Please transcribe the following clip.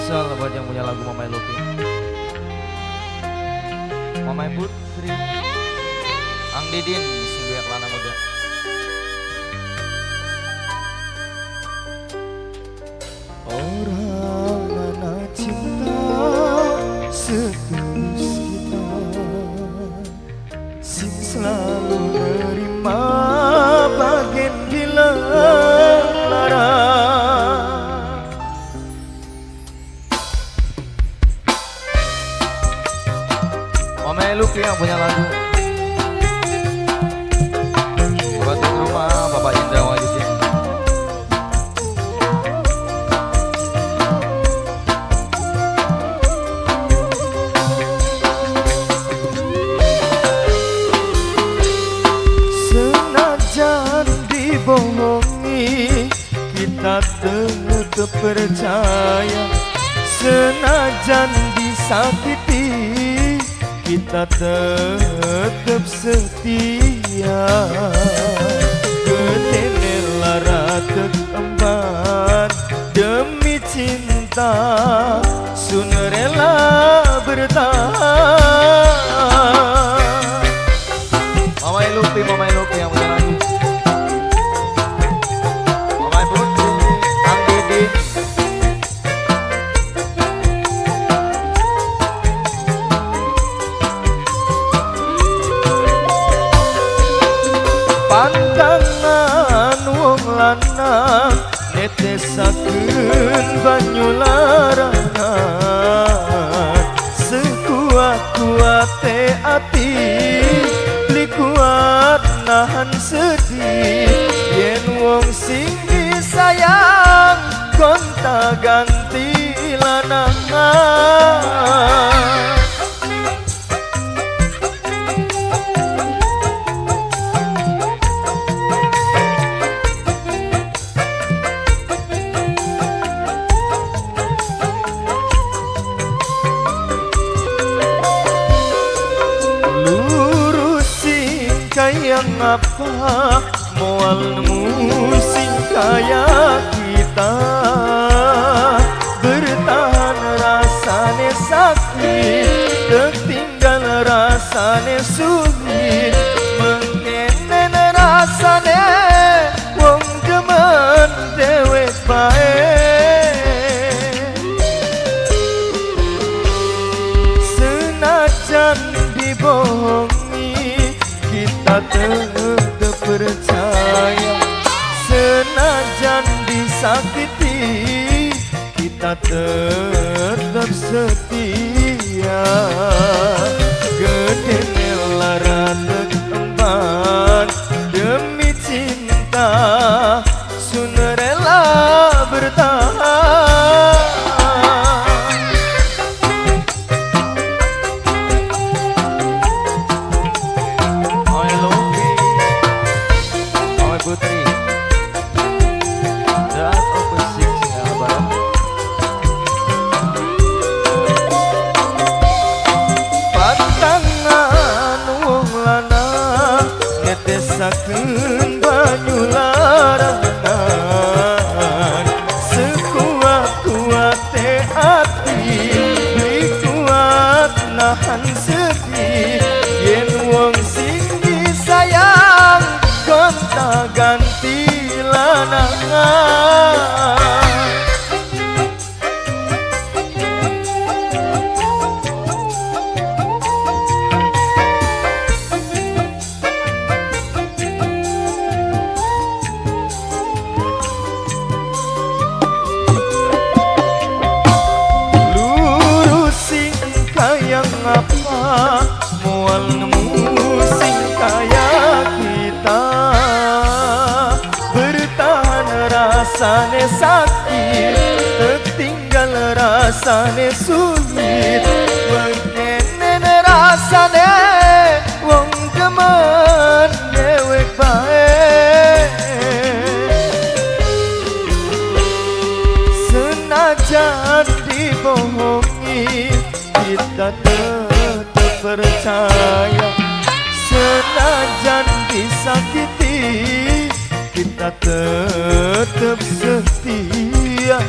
spesial buat yang punya lagu Mamai Lupi, Mamai Putri, Ang Didin, sing banyak lana muda. Orang anak cinta setulus kita, sing selalu nerima bagian bila lara. Mamai Lupi yang punya lagu buat di rumah Bapak Indra Wajidin. Senajan dibohongi, kita tetap percaya. Senajan disakiti, kita tetap setia. Gedene lara tekemban demi cinta, sun rela bertahan. Mamai Lupi yang punya lagu Mamai Putri, Ang Didin. Pandangan wong lanang netesakeun banyu larangan. Sekuat-kuate ati li kuat nahan sedih. Yen wong sing disayang gonta ganti lanangan. Yang apa moal nemu sing kaya kita, bertahan rasane sakit, tertinggal rasane sulit, mengenen rasane wong demen dewek bae. Senajan dibohongi, kita tetap percaya. Senajan disakiti, kita tetap setia. Gedene lara tekemban demi cinta, sun rela bertahan. Putri dan Opusik Singa Barat. Pandangan wong lanang netesakeun banyu larangan. Sekuat-kuate ati li kuat nahan sedih. Yen wong sing disayang gonta ganti lanangan. Lurusin kayang apa moal nemu sing kaya kita, bertahan rasane sakit, tertinggal rasane sulit, mengenen rasane wong demen dewek bae. Senajan dibohongi, kita tetap percaya. Senajan disakiti, kita tetap setia.